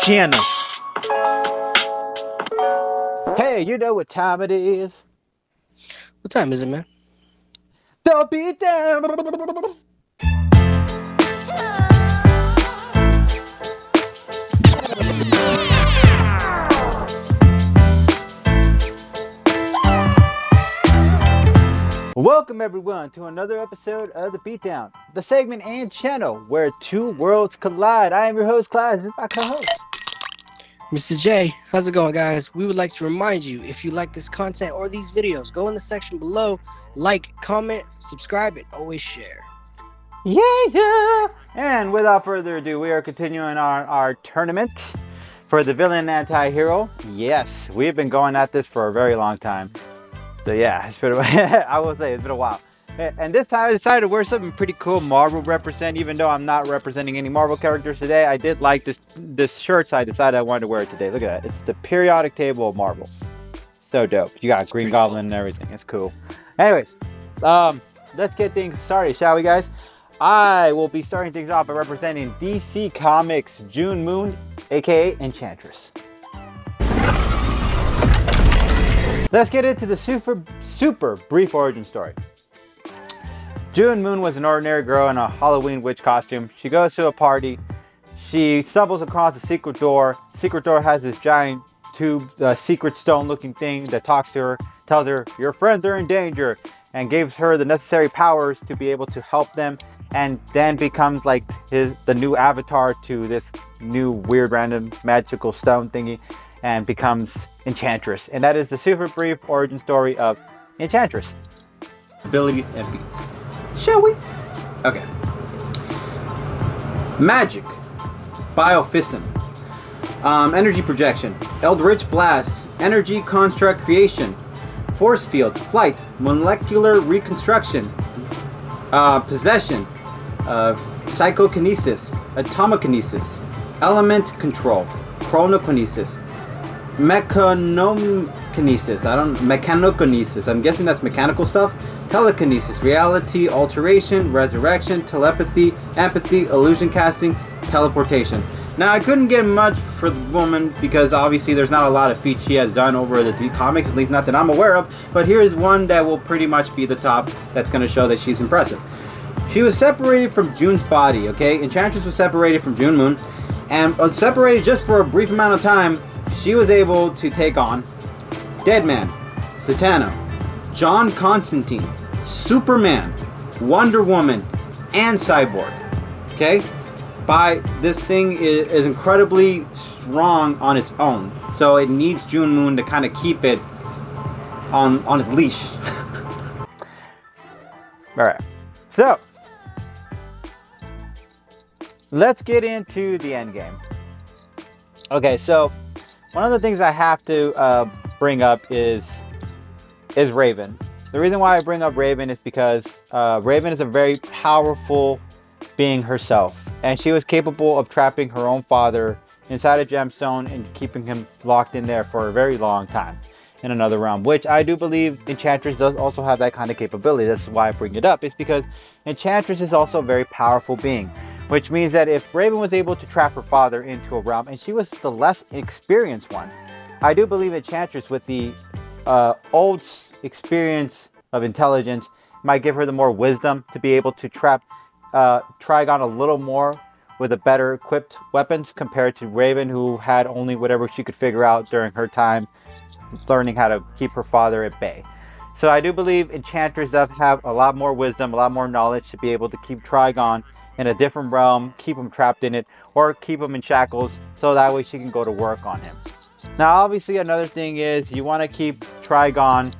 channel. Hey, you know what time it is? What time is it, man? The beatdown. Welcome everyone to another episode of The Beatdown, the segment and channel where two worlds collide. I am your host, Clyde. This is my co-host, Mr. J. How's it going, guys? We would like to remind you, if you like this content or these videos, go in the section below, like, comment, subscribe, and always share. Yeah! And without further ado, we are continuing our tournament for the villain anti-hero. Yes, we've been going at this for a very long time. So yeah, it's been I will say it's been a while. And this time I decided to wear something pretty cool Marvel represent, even though I'm not representing any Marvel characters today. I did like this shirt, so I decided I wanted to wear it today. Look at that. It's the periodic table of Marvel. So dope. You got Green Goblin and everything. It's cool. Anyways, let's get things started, shall we, guys? I will be starting things off by representing DC Comics June Moon, aka Enchantress. Let's get into the super brief origin story. June Moon was an ordinary girl in a Halloween witch costume. She goes to a party. She stumbles across a secret door. Secret door has this giant tube, secret stone looking thing that talks to her, tells her your friends are in danger, and gives her the necessary powers to be able to help them, and then becomes like the new avatar to this new weird random magical stone thingy, and becomes Enchantress. And that is the super brief origin story of Enchantress. Abilities and feats. Shall we? Okay. Magic. Biophism. Energy projection. Eldritch blast. Energy construct creation. Force field. Flight. Molecular reconstruction. Possession. Psychokinesis. Atomokinesis. Element control. Chronokinesis. Mechanokinesis. I'm guessing that's mechanical stuff. Telekinesis, reality alteration, resurrection, telepathy, empathy, illusion casting, teleportation. Now, I couldn't get much for the woman because obviously there's not a lot of feats she has done over the comics, at least not that I'm aware of. But here is one that will pretty much be the top that's going to show that she's impressive. She was separated from June's body, okay? Enchantress was separated from June Moon, and separated just for a brief amount of time. She was able to take on Deadman, Satana, John Constantine, Superman, Wonder Woman, and Cyborg. Okay? This thing is incredibly strong on its own. So it needs June Moon to kind of keep it on its leash. Alright. So, let's get into the end game. Okay, so one of the things I have to bring up is Raven. The reason why I bring up Raven is because Raven is a very powerful being herself. And she was capable of trapping her own father inside a gemstone and keeping him locked in there for a very long time in another realm. Which I do believe Enchantress does also have that kind of capability. That's why I bring it up. It's because Enchantress is also a very powerful being. Which means that if Raven was able to trap her father into a realm, and she was the less experienced one, I do believe Enchantress, with the old experience of intelligence, might give her the more wisdom to be able to trap Trigon a little more with a better equipped weapons compared to Raven, who had only whatever she could figure out during her time learning how to keep her father at bay. So I do believe Enchantress does have a lot more wisdom, a lot more knowledge to be able to keep Trigon in a different realm, keep him trapped in it, or keep him in shackles so that way she can go to work on him. Now, obviously, another thing is you want to keep Trigon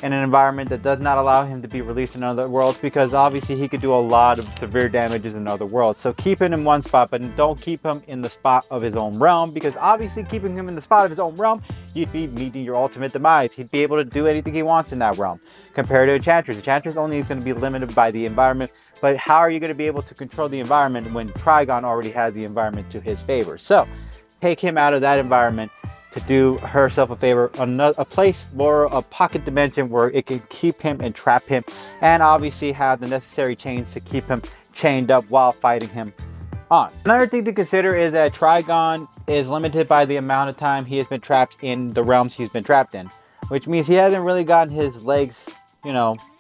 in an environment that does not allow him to be released in other worlds, because obviously he could do a lot of severe damages in other worlds. So keep him in one spot, but don't keep him in the spot of his own realm, because obviously keeping him in the spot of his own realm, you'd be meeting your ultimate demise. He'd be able to do anything he wants in that realm. Compared to Enchantress. Enchantress only is going to be limited by the environment, but how are you going to be able to control the environment when Trigon already has the environment to his favor? So take him out of that environment to do herself a favor, a place more a pocket dimension where it can keep him and trap him, and obviously have the necessary chains to keep him chained up while fighting him on. Another thing to consider is that Trigon is limited by the amount of time he has been trapped in the realms he's been trapped in, which means he hasn't really gotten his legs,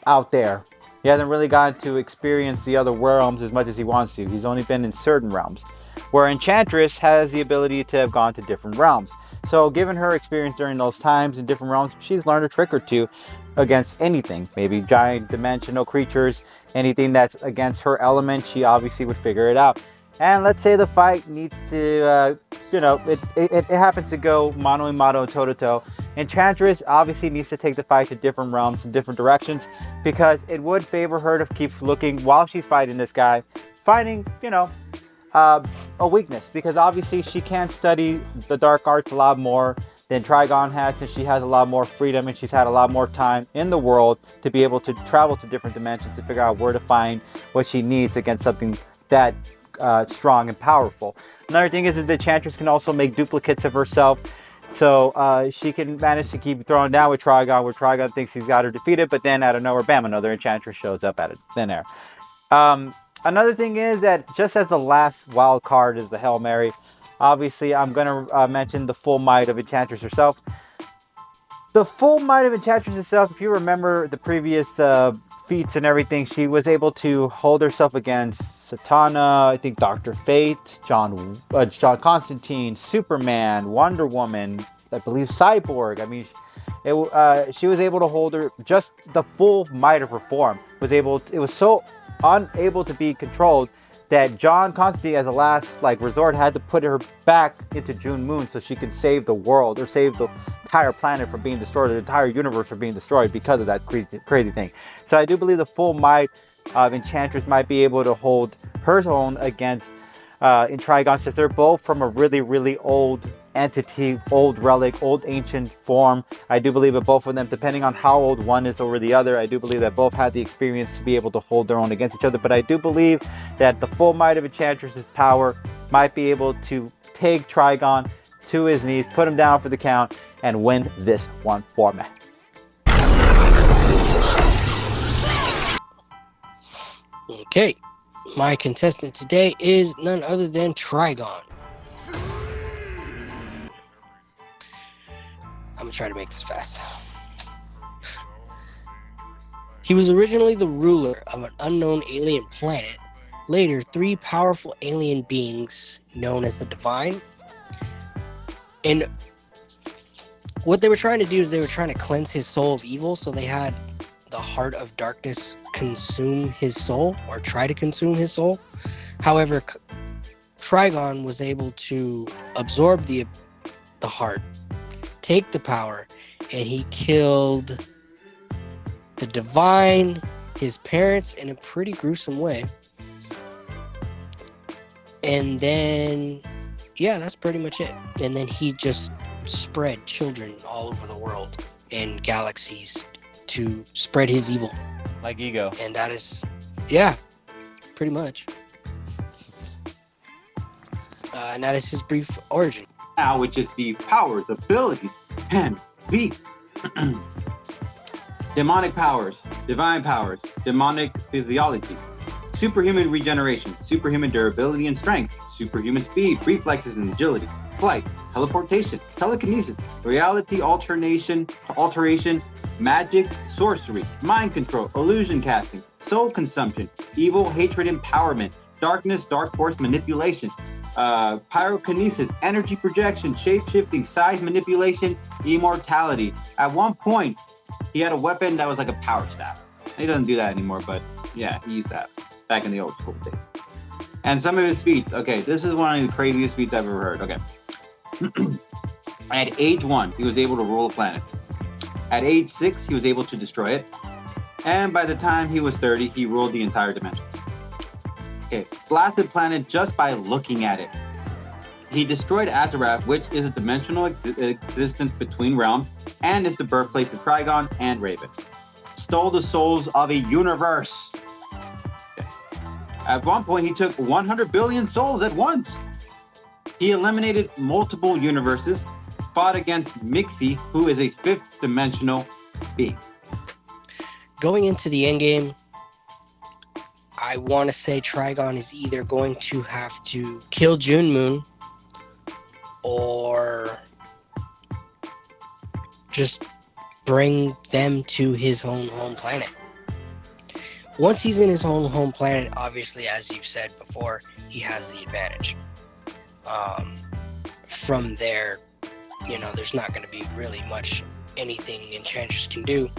out there. He hasn't really gotten to experience the other realms as much as he wants to. He's only been in certain realms, where Enchantress has the ability to have gone to different realms. So given her experience during those times in different realms, she's learned a trick or two against anything. Maybe giant dimensional creatures, anything that's against her element, she obviously would figure it out. And let's say the fight needs to, it happens to go mano-a-mano, toe-to-toe. Enchantress obviously needs to take the fight to different realms and different directions, because it would favor her to keep looking while she's fighting this guy, finding, a weakness, because obviously she can study the dark arts a lot more than Trigon has, and she has a lot more freedom, and she's had a lot more time in the world to be able to travel to different dimensions and figure out where to find what she needs against something that strong and powerful. Another thing is that the Enchantress can also make duplicates of herself, so she can manage to keep throwing down with Trigon, where Trigon thinks he's got her defeated, but then out of nowhere, bam, another Enchantress shows up out of thin air. Another thing is that just as the last wild card is the Hail Mary, obviously I'm going to mention the full might of Enchantress herself. The full might of Enchantress herself, if you remember the previous feats and everything, she was able to hold herself against Satana, I think Dr. Fate, John Constantine, Superman, Wonder Woman, I believe Cyborg. I mean, she was able to hold her, just the full might of her form. It was so unable to be controlled that John Constantine, as a last resort, had to put her back into June Moon so she could save the world, or save the entire planet from being destroyed, or the entire universe from being destroyed because of that crazy thing. So I do believe the full might of Enchantress might be able to hold her own against Trigon, since they're both from a really, really old entity, old relic, old ancient form. I do believe that both of them, depending on how old one is over the other, I do believe that both had the experience to be able to hold their own against each other. But I do believe that the full might of Enchantress's power might be able to take Trigon to his knees, put him down for the count, and win this one format. Okay, my contestant today is none other than Trigon. I'm gonna try to make this fast. He was originally the ruler of an unknown alien planet. Later, 3 powerful alien beings known as the Divine. And what they were trying to do is they were trying to cleanse his soul of evil, so they had the heart of darkness consume his soul, or try to consume his soul. However, Trigon was able to absorb the heart, take the power, and he killed the Divine, his parents, in a pretty gruesome way. And then, yeah, that's pretty much it. And then he just spread children all over the world and galaxies to spread his evil. Like Ego. And that is, yeah, pretty much. And that is his brief origin. Now, which is the powers, abilities, and feats. Demonic powers, divine powers, demonic physiology, superhuman regeneration, superhuman durability and strength, superhuman speed, reflexes and agility, flight, teleportation, telekinesis, reality alteration, magic, sorcery, mind control, illusion casting, soul consumption, evil, hatred, empowerment, darkness, dark force manipulation, pyrokinesis, energy projection, shape-shifting, size manipulation, immortality. At one point, he had a weapon that was like a power staff. He doesn't do that anymore, but yeah, he used that back in the old school days. And some of his feats. Okay, this is one of the craziest feats I've ever heard. Okay. At age 1, he was able to rule a planet. At age 6, he was able to destroy it. And by the time he was 30, he ruled the entire dimension. Okay, blasted planet just by looking at it. He destroyed Azarath, which is a dimensional existence between realms, and is the birthplace of Trigon and Raven. Stole the souls of a universe. Okay. At one point, he took 100 billion souls at once. He eliminated multiple universes, fought against Mixie, who is a 5th dimensional being. Going into the endgame, I want to say Trigon is either going to have to kill June Moon or just bring them to his own home planet. Once he's in his own home planet, obviously, as you've said before, he has the advantage. From there, there's not going to be really much anything Enchantress can do.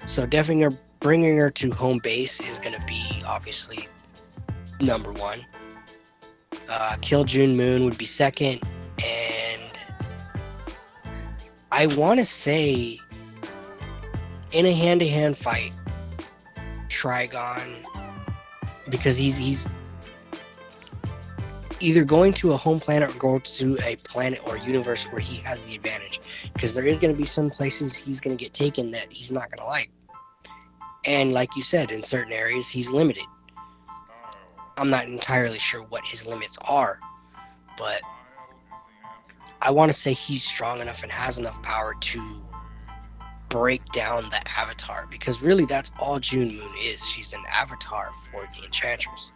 So definitely bringing her to home base is going to be obviously number one. Kill June Moon would be second, and I want to say in a hand-to-hand fight, Trigon, because he's either going to a home planet or going to a planet or universe where he has the advantage, because there is going to be some places he's going to get taken that he's not going to like, and like you said, in certain areas he's limited. I'm not entirely sure what his limits are, but I want to say he's strong enough and has enough power to break down the Avatar, because really that's all June Moon is. She's an avatar for the Enchantress.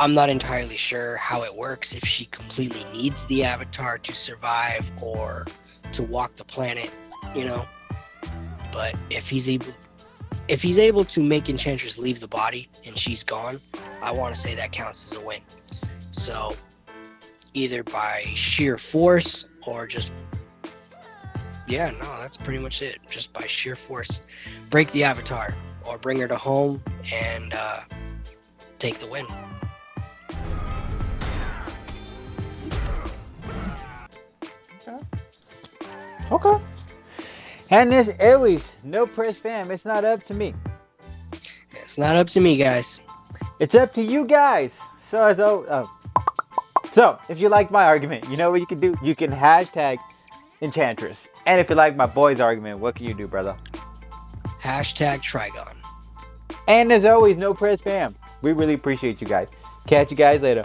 I'm not entirely sure how it works, if she completely needs the Avatar to survive or to walk the planet, but if he's able to make Enchantress leave the body and she's gone, I want to say that counts as a win. So either by sheer force or just, that's pretty much it. Just by sheer force, break the Avatar or bring her to home and take the win. Okay. And as always, no press fam, it's not up to me. It's not up to me, guys. It's up to you guys. So if you like my argument, you know what you can do? You can hashtag Enchantress. And if you like my boy's argument, what can you do, brother? Hashtag Trigon. And as always, no press fam. We really appreciate you guys. Catch you guys later.